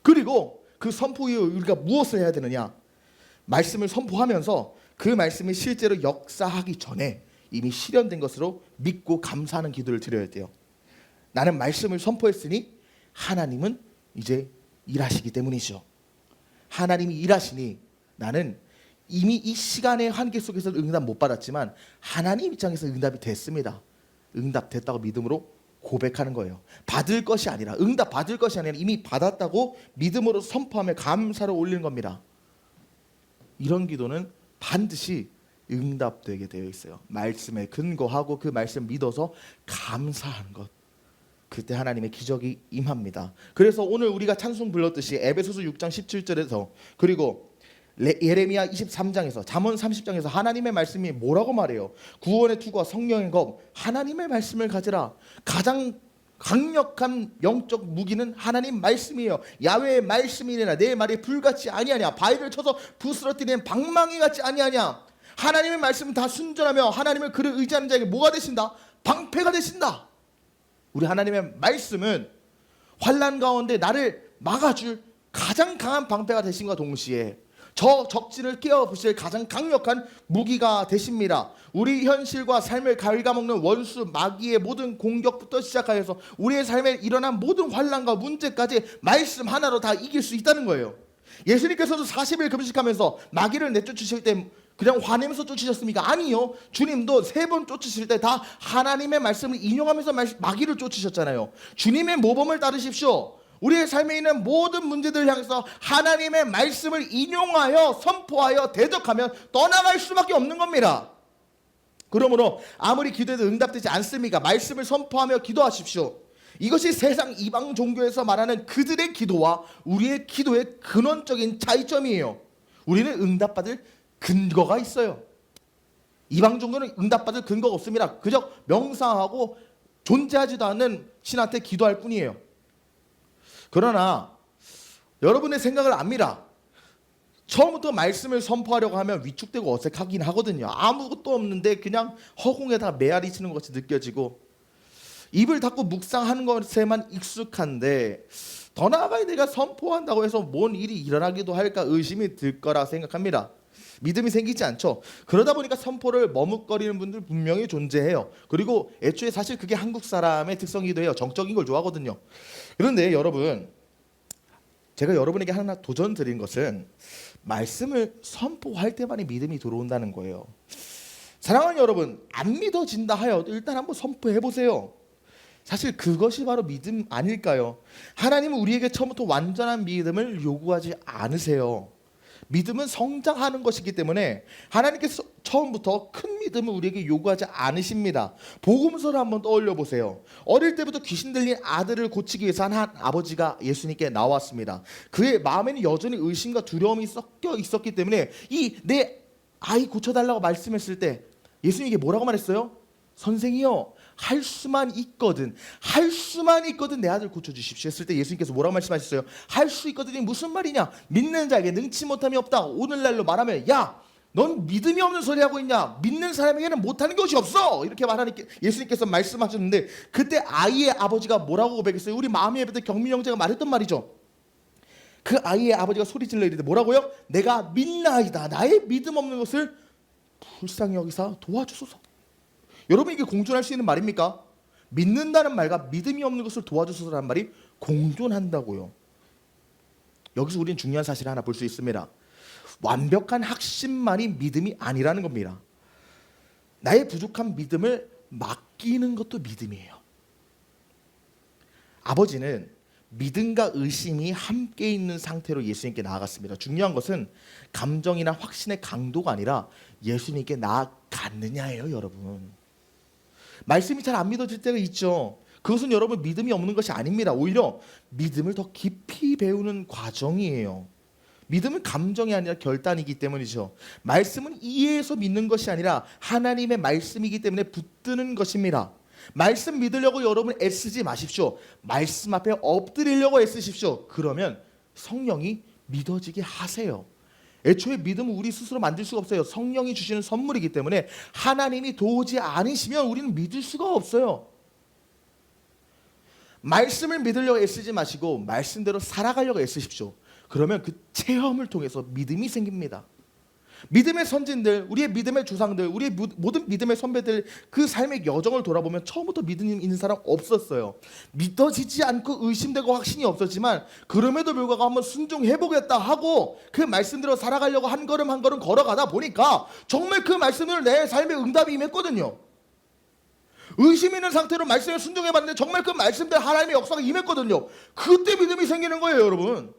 그리고 그 선포 이후 우리가 무엇을 해야 되느냐? 말씀을 선포하면서 그 말씀이 실제로 역사하기 전에 이미 실현된 것으로 믿고 감사하는 기도를 드려야 돼요. 나는 말씀을 선포했으니 하나님은 이제 일하시기 때문이죠. 하나님이 일하시니 나는 이미 이 시간의 한계 속에서 응답 못 받았지만 하나님 입장에서 응답이 됐습니다. 응답됐다고 믿음으로 고백하는 거예요. 받을 것이 아니라, 응답 받을 것이 아니라 이미 받았다고 믿음으로 선포하며 감사를 올리는 겁니다. 이런 기도는 반드시 응답되게 되어 있어요. 말씀에 근거하고 그 말씀 믿어서 감사하는 것, 그때 하나님의 기적이 임합니다. 그래서 오늘 우리가 찬송 불렀듯이 에베소서 6장 17절에서 그리고 예레미야 23장에서 잠언 30장에서 하나님의 말씀이 뭐라고 말해요? 구원의 투구와 성령의 검, 하나님의 말씀을 가지라. 가장 강력한 영적 무기는 하나님 말씀이에요. 야훼의 말씀이니라. 내 말이 불같이 아니하냐, 바위를 쳐서 부스러뜨리는 방망이 같이 아니하냐. 하나님의 말씀은 다 순전하며 하나님을 그를 의지하는 자에게 뭐가 되신다? 방패가 되신다. 우리 하나님의 말씀은 환난 가운데 나를 막아줄 가장 강한 방패가 되신과 동시에 저 적진을 깨어부실 가장 강력한 무기가 되십니다. 우리 현실과 삶을 갉아먹는 원수 마귀의 모든 공격부터 시작하여서 우리의 삶에 일어난 모든 환난과 문제까지 말씀 하나로 다 이길 수 있다는 거예요. 예수님께서도 40일 금식하면서 마귀를 내쫓으실 때 그냥 화내면서 쫓으셨습니까? 아니요. 주님도 3번 쫓으실 때 다 하나님의 말씀을 인용하면서 마귀를 쫓으셨잖아요. 주님의 모범을 따르십시오. 우리의 삶에 있는 모든 문제들을 향해서 하나님의 말씀을 인용하여 선포하여 대적하면 떠나갈 수밖에 없는 겁니다. 그러므로 아무리 기도해도 응답되지 않습니까? 말씀을 선포하며 기도하십시오. 이것이 세상 이방 종교에서 말하는 그들의 기도와 우리의 기도의 근원적인 차이점이에요. 우리는 응답받을 근거가 있어요. 이방 종교는 응답받을 근거가 없습니다. 그저 명상하고 존재하지도 않는 신한테 기도할 뿐이에요. 그러나 여러분의 생각을 압니다. 처음부터 말씀을 선포하려고 하면 위축되고 어색하긴 하거든요. 아무것도 없는데 그냥 허공에다 메아리 치는 것 같이 느껴지고 입을 닫고 묵상하는 것에만 익숙한데 더 나아가 내가 선포한다고 해서 뭔 일이 일어나기도 할까 의심이 들 거라 생각합니다. 믿음이 생기지 않죠. 그러다 보니까 선포를 머뭇거리는 분들 분명히 존재해요. 그리고 애초에 사실 그게 한국 사람의 특성이기도 해요. 정적인 걸 좋아하거든요. 그런데 여러분, 제가 여러분에게 하나 도전 드린 것은 말씀을 선포할 때만이 믿음이 들어온다는 거예요. 사랑하는 여러분, 안 믿어진다 하여도 일단 한번 선포해 보세요. 사실 그것이 바로 믿음 아닐까요? 하나님은 우리에게 처음부터 완전한 믿음을 요구하지 않으세요. 믿음은 성장하는 것이기 때문에 하나님께서 처음부터 큰 믿음을 우리에게 요구하지 않으십니다. 복음서를 한번 떠올려 보세요. 어릴 때부터 귀신 들린 아들을 고치기 위해서 한 아버지가 예수님께 나왔습니다. 그의 마음에는 여전히 의심과 두려움이 섞여 있었기 때문에 이 내 아이 고쳐달라고 말씀했을 때 예수님에게 뭐라고 말했어요? 선생이요, 할 수만 있거든 내 아들 고쳐주십시오 했을 때 예수님께서 뭐라고 말씀하셨어요? 할 수 있거든이 무슨 말이냐? 믿는 자에게 능치 못함이 없다. 오늘날로 말하면 야, 넌 믿음이 없는 소리 하고 있냐? 믿는 사람에게는 못하는 것이 없어. 이렇게 예수님께서 말씀하셨는데 그때 아이의 아버지가 뭐라고 고백했어요? 우리 마음의 예배 때 경민 형제가 말했던 말이죠. 그 아이의 아버지가 소리질러 이르되 뭐라고요? 내가 믿나이다. 나의 믿음 없는 것을 불쌍히 여기사 도와주소서. 여러분, 이게 공존할 수 있는 말입니까? 믿는다는 말과 믿음이 없는 것을 도와주소서라는 말이 공존한다고요. 여기서 우리는 중요한 사실을 하나 볼 수 있습니다. 완벽한 확신만이 믿음이 아니라는 겁니다. 나의 부족한 믿음을 맡기는 것도 믿음이에요. 아버지는 믿음과 의심이 함께 있는 상태로 예수님께 나아갔습니다. 중요한 것은 감정이나 확신의 강도가 아니라 예수님께 나아갔느냐예요, 여러분. 말씀이 잘 안 믿어질 때가 있죠. 그것은 여러분 믿음이 없는 것이 아닙니다. 오히려 믿음을 더 깊이 배우는 과정이에요. 믿음은 감정이 아니라 결단이기 때문이죠. 말씀은 이해해서 믿는 것이 아니라 하나님의 말씀이기 때문에 붙드는 것입니다. 말씀 믿으려고 여러분 애쓰지 마십시오. 말씀 앞에 엎드리려고 애쓰십시오. 그러면 성령이 믿어지게 하세요. 애초에 믿음은 우리 스스로 만들 수가 없어요. 성령이 주시는 선물이기 때문에 하나님이 도우지 않으시면 우리는 믿을 수가 없어요. 말씀을 믿으려고 애쓰지 마시고 말씀대로 살아가려고 애쓰십시오. 그러면 그 체험을 통해서 믿음이 생깁니다. 믿음의 선진들, 우리의 믿음의 조상들, 우리의 모든 믿음의 선배들 그 삶의 여정을 돌아보면 처음부터 믿음 있는 사람 없었어요. 믿어지지 않고 의심되고 확신이 없었지만 그럼에도 불구하고 한번 순종해보겠다 하고 그 말씀대로 살아가려고 한 걸음 한 걸음 걸어가다 보니까 정말 그 말씀으로 내 삶에 응답이 임했거든요. 의심 있는 상태로 말씀에 순종해봤는데 정말 그 말씀대로 하나님의 역사가 임했거든요. 그때 믿음이 생기는 거예요, 여러분.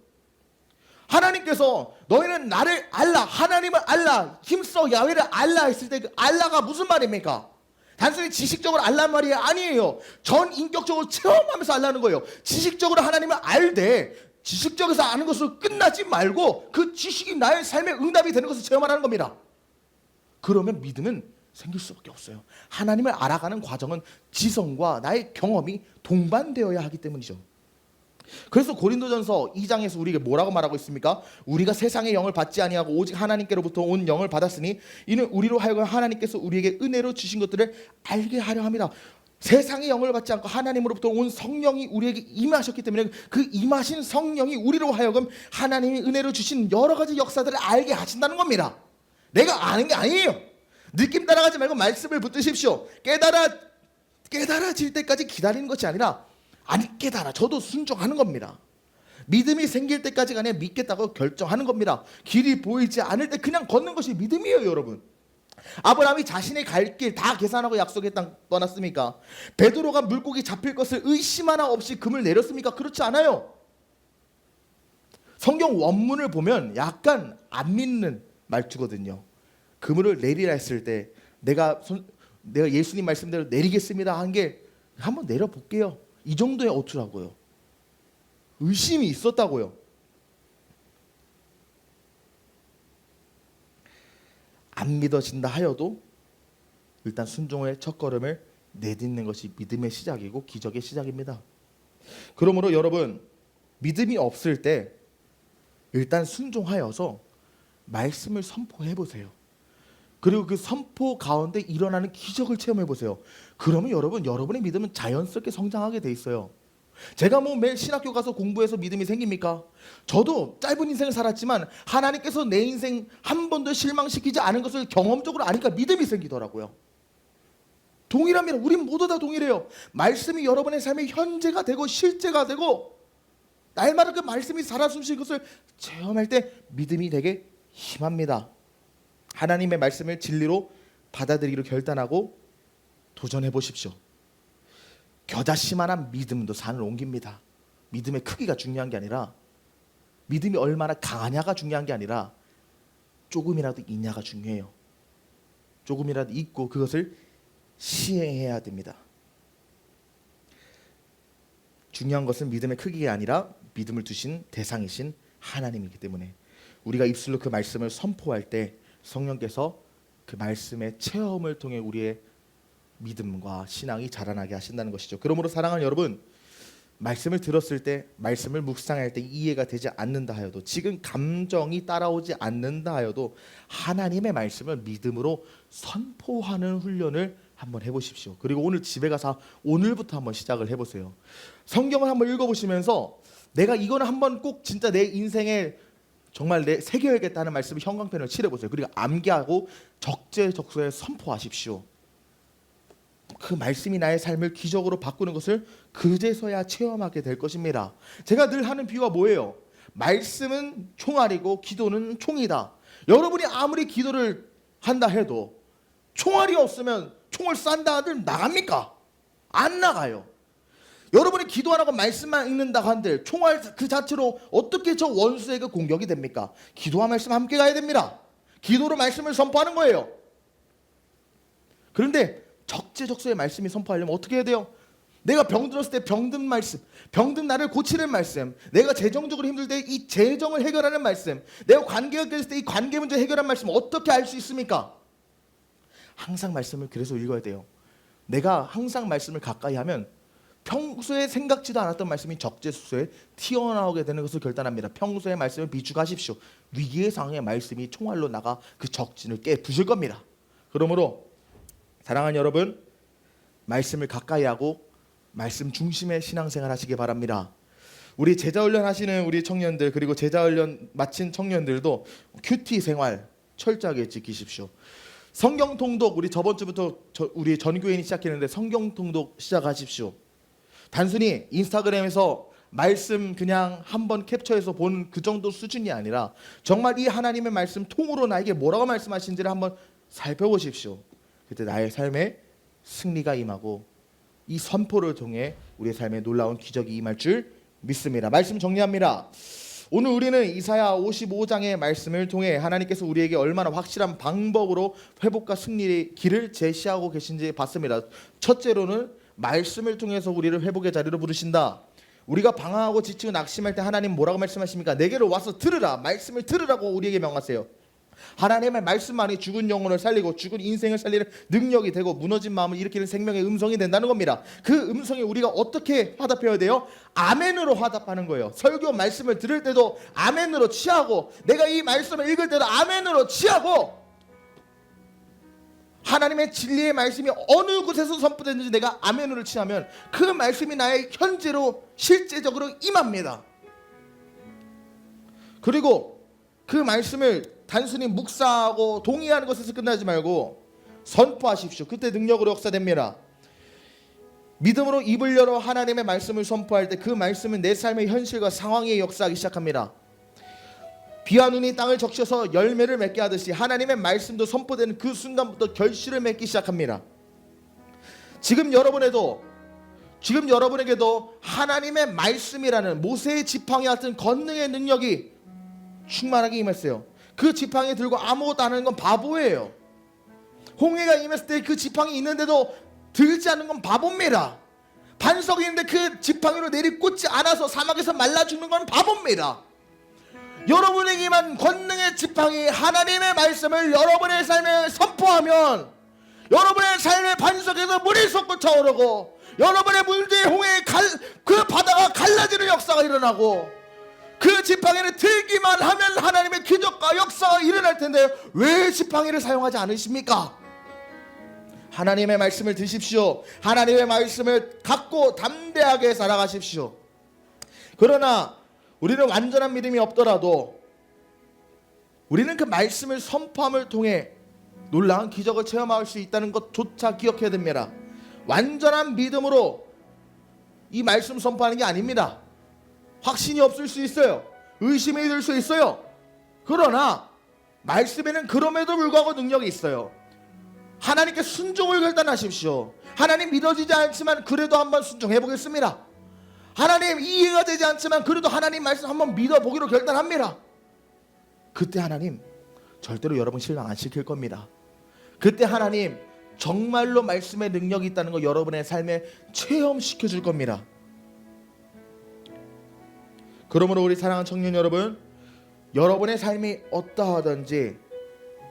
하나님께서 너희는 나를 알라, 하나님을 알라, 힘써 야훼를 알라 했을 때 그 알라가 무슨 말입니까? 단순히 지식적으로 알라는 말이 아니에요. 전 인격적으로 체험하면서 알라는 거예요. 지식적으로 하나님을 알되 지식적에서 아는 것으로 끝나지 말고 그 지식이 나의 삶의 응답이 되는 것을 체험하라는 겁니다. 그러면 믿음은 생길 수밖에 없어요. 하나님을 알아가는 과정은 지성과 나의 경험이 동반되어야 하기 때문이죠. 그래서 고린도전서 2장에서 우리에게 뭐라고 말하고 있습니까? 우리가 세상의 영을 받지 아니하고 오직 하나님께로부터 온 영을 받았으니 이는 우리로 하여금 하나님께서 우리에게 은혜로 주신 것들을 알게 하려 합니다. 세상의 영을 받지 않고 하나님으로부터 온 성령이 우리에게 임하셨기 때문에 그 임하신 성령이 우리로 하여금 하나님이 은혜로 주신 여러 가지 역사들을 알게 하신다는 겁니다. 내가 아는 게 아니에요. 느낌 따라가지 말고 말씀을 붙드십시오. 깨달아질 때까지 기다리는 것이 아니라 안 깨달아 저도 순종하는 겁니다. 믿음이 생길 때까지가 아니라 믿겠다고 결정하는 겁니다. 길이 보이지 않을 때 그냥 걷는 것이 믿음이에요, 여러분. 아브라함이 자신의 갈 길 다 계산하고 약속의 땅 떠났습니까? 베드로가 물고기 잡힐 것을 의심 하나 없이 금을 내렸습니까? 그렇지 않아요. 성경 원문을 보면 약간 안 믿는 말투거든요. 그물을 내리라 했을 때 내가 예수님 말씀대로 내리겠습니다 한 게 한번 내려볼게요. 이 정도의 어투라고요. 의심이 있었다고요. 안 믿어진다 하여도 일단 순종의 첫걸음을 내딛는 것이 믿음의 시작이고 기적의 시작입니다. 그러므로 여러분, 믿음이 없을 때 일단 순종하여서 말씀을 선포해 보세요. 그리고 그 선포 가운데 일어나는 기적을 체험해 보세요. 그러면 여러분의 믿음은 자연스럽게 성장하게 돼 있어요. 제가 뭐 매일 신학교 가서 공부해서 믿음이 생깁니까? 저도 짧은 인생을 살았지만 하나님께서 내 인생 한 번도 실망시키지 않은 것을 경험적으로 아니까 믿음이 생기더라고요. 동일합니다. 우린 모두 다 동일해요. 말씀이 여러분의 삶의 현재가 되고 실제가 되고 날마다 그 말씀이 살아 숨쉬는 것을 체험할 때 믿음이 되게 힘합니다. 하나님의 말씀을 진리로 받아들이기로 결단하고 도전해 보십시오. 겨자씨만한 믿음도 산을 옮깁니다. 믿음의 크기가 중요한 게 아니라 믿음이 얼마나 강하냐가 중요한 게 아니라 조금이라도 있냐가 중요해요. 조금이라도 있고 그것을 시행해야 됩니다. 중요한 것은 믿음의 크기가 아니라 믿음을 주신 대상이신 하나님이기 때문에 우리가 입술로 그 말씀을 선포할 때 성령께서 그 말씀의 체험을 통해 우리의 믿음과 신앙이 자라나게 하신다는 것이죠. 그러므로 사랑하는 여러분, 말씀을 들었을 때, 말씀을 묵상할 때 이해가 되지 않는다 하여도, 지금 감정이 따라오지 않는다 하여도 하나님의 말씀을 믿음으로 선포하는 훈련을 한번 해보십시오. 그리고 오늘 집에 가서 오늘부터 한번 시작을 해보세요. 성경을 한번 읽어보시면서 내가 이거는 한번 꼭 진짜 내 인생에 정말 내 새겨야겠다는 말씀을 형광펜을 칠해보세요. 그리고 암기하고 적재적소에 선포하십시오. 그 말씀이 나의 삶을 기적으로 바꾸는 것을 그제서야 체험하게 될 것입니다. 제가 늘 하는 비유가 뭐예요? 말씀은 총알이고 기도는 총이다. 여러분이 아무리 기도를 한다 해도 총알이 없으면 총을 싼다 하들 나갑니까? 안 나가요. 여러분이 기도 안 하고 말씀만 읽는다 한들 총알 그 자체로 어떻게 저 원수에게 공격이 됩니까? 기도와 말씀 함께 가야 됩니다. 기도로 말씀을 선포하는 거예요. 그런데 적재적소의 말씀이 선포하려면 어떻게 해야 돼요? 내가 병들었을 때 병든 말씀, 병든 나를 고치는 말씀, 내가 재정적으로 힘들 때 이 재정을 해결하는 말씀, 내가 관계가 깨졌을 때 이 관계 문제 해결하는 말씀 어떻게 알 수 있습니까? 항상 말씀을 그래서 읽어야 돼요. 내가 항상 말씀을 가까이 하면 평소에 생각지도 않았던 말씀이 적재적소에 튀어나오게 되는 것을 결단합니다. 평소의 말씀을 비축하십시오. 위기의 상황의 말씀이 총알로 나가 그 적진을 깨 부술 겁니다. 그러므로 사랑하는 여러분, 말씀을 가까이 하고 말씀 중심의 신앙생활 하시기 바랍니다. 우리 제자훈련 하시는 우리 청년들, 그리고 제자훈련 마친 청년들도 큐티 생활 철저하게 지키십시오. 성경 통독, 우리 저번 주부터 우리 전교인이 시작했는데 성경 통독 시작하십시오. 단순히 인스타그램에서 말씀 그냥 한번 캡처해서 보는 그 정도 수준이 아니라 정말 이 하나님의 말씀 통으로 나에게 뭐라고 말씀하신지를 한번 살펴보십시오. 그때 나의 삶에 승리가 임하고 이 선포를 통해 우리의 삶에 놀라운 기적이 임할 줄 믿습니다. 말씀 정리합니다. 오늘 우리는 이사야 55장의 말씀을 통해 하나님께서 우리에게 얼마나 확실한 방법으로 회복과 승리의 길을 제시하고 계신지 봤습니다. 첫째로는 말씀을 통해서 우리를 회복의 자리로 부르신다. 우리가 방황하고 지치고 낙심할 때 하나님 뭐라고 말씀하십니까? 내게로 와서 들으라. 말씀을 들으라고 우리에게 명하세요. 하나님의 말씀만이 죽은 영혼을 살리고 죽은 인생을 살리는 능력이 되고 무너진 마음을 일으키는 생명의 음성이 된다는 겁니다. 그 음성에 우리가 어떻게 화답해야 돼요? 아멘으로 화답하는 거예요. 설교 말씀을 들을 때도 아멘으로 취하고, 내가 이 말씀을 읽을 때도 아멘으로 취하고, 하나님의 진리의 말씀이 어느 곳에서 선포됐는지 내가 아멘으로 취하면 그 말씀이 나의 현재로 실제적으로 임합니다. 그리고 그 말씀을 단순히 묵상하고 동의하는 것에서 끝나지 말고 선포하십시오. 그때 능력으로 역사됩니다. 믿음으로 입을 열어 하나님의 말씀을 선포할 때 그 말씀은 내 삶의 현실과 상황에 역사하기 시작합니다. 비와 눈이 땅을 적셔서 열매를 맺게 하듯이 하나님의 말씀도 선포되는 그 순간부터 결실을 맺기 시작합니다. 지금 여러분에도 지금 여러분에게도 하나님의 말씀이라는 모세의 지팡이 같은 권능의 능력이 충만하게 임했어요. 그 지팡이 들고 아무것도 안 하는 건 바보예요. 홍해가 임했을 때 그 지팡이 있는데도 들지 않는 건 바보입니다. 반석이 있는데 그 지팡이로 내리꽂지 않아서 사막에서 말라 죽는 건 바보입니다. 여러분에게만 권능의 지팡이 하나님의 말씀을 여러분의 삶에 선포하면 여러분의 삶의 반석에서 물이 솟고 차오르고 여러분의 물들의 홍해의 그 바다가 갈라지는 역사가 일어나고 그 지팡이를 들기만 하면 하나님의 기적과 역사가 일어날 텐데 왜 지팡이를 사용하지 않으십니까? 하나님의 말씀을 드십시오. 하나님의 말씀을 갖고 담대하게 살아가십시오. 그러나 우리는 완전한 믿음이 없더라도 우리는 그 말씀을 선포함을 통해 놀라운 기적을 체험할 수 있다는 것조차 기억해야 됩니다. 완전한 믿음으로 이 말씀 선포하는 게 아닙니다. 확신이 없을 수 있어요. 의심이 들 수 있어요. 그러나 말씀에는 그럼에도 불구하고 능력이 있어요. 하나님께 순종을 결단하십시오. 하나님 믿어지지 않지만 그래도 한번 순종해 보겠습니다. 하나님 이해가 되지 않지만 그래도 하나님 말씀 한번 믿어보기로 결단합니다. 그때 하나님 절대로 여러분 실망 안 시킬 겁니다. 그때 하나님 정말로 말씀의 능력이 있다는 거 여러분의 삶에 체험시켜 줄 겁니다. 그러므로 우리 사랑하는 청년 여러분, 여러분의 삶이 어떠하든지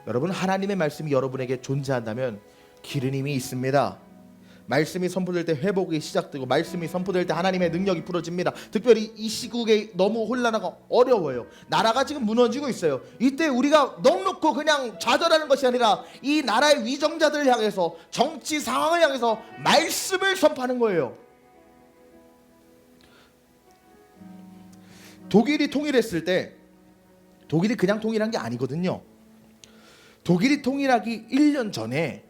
여러분 하나님의 말씀이 여러분에게 존재한다면 길은 이미 있습니다. 말씀이 선포될 때 회복이 시작되고 말씀이 선포될 때 하나님의 능력이 풀어집니다. 특별히 이 시국에 너무 혼란하고 어려워요. 나라가 지금 무너지고 있어요. 이때 우리가 넉넉고 그냥 좌절하는 것이 아니라 이 나라의 위정자들을 향해서 정치 상황을 향해서 말씀을 선포하는 거예요. 독일이 통일했을 때 독일이 그냥 통일한 게 아니거든요. 독일이 통일하기 1년 전에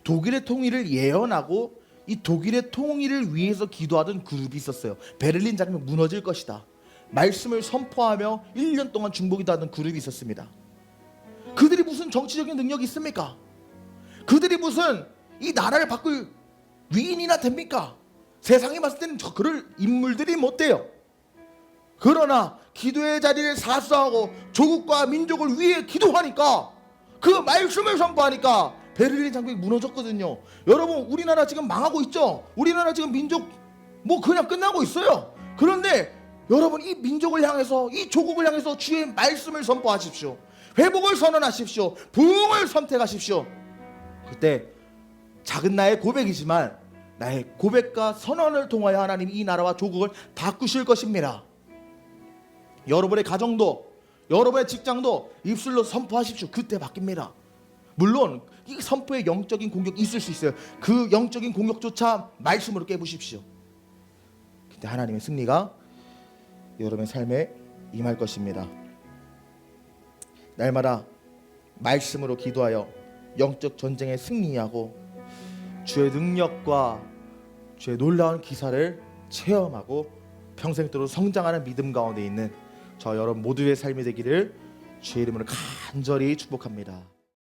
독일의 통일을 예언하고 이 독일의 통일을 위해서 기도하던 그룹이 있었어요. 베를린 장벽 무너질 것이다. 말씀을 선포하며 1년 동안 중보기도하던 그룹이 있었습니다. 그들이 무슨 정치적인 능력이 있습니까? 그들이 무슨 이 나라를 바꿀 위인이나 됩니까? 세상에 봤을 때는 그럴 인물들이 못 돼요. 그러나 기도의 자리를 사수하고 조국과 민족을 위해 기도하니까 그 말씀을 선포하니까 베를린 장벽이 무너졌거든요. 여러분 우리나라 지금 망하고 있죠. 우리나라 지금 민족 뭐 그냥 끝나고 있어요. 그런데 여러분 이 민족을 향해서 이 조국을 향해서 주의 말씀을 선포하십시오. 회복을 선언하십시오. 부흥을 선택하십시오. 그때 작은 나의 고백이지만 나의 고백과 선언을 통하여 하나님이 이 나라와 조국을 바꾸실 것입니다. 여러분의 가정도 여러분의 직장도 입술로 선포하십시오. 그때 바뀝니다. 물론 이 선포의 영적인 공격이 있을 수 있어요. 그 영적인 공격조차 말씀으로 깨부십시오. 그때 하나님의 승리가 여러분의 삶에 임할 것입니다. 날마다 말씀으로 기도하여 영적 전쟁에 승리하고 주의 능력과 주의 놀라운 기사를 체험하고 평생도록 성장하는 믿음 가운데 있는 저 여러분 모두의 삶이 되기를 주의 이름으로 간절히 축복합니다.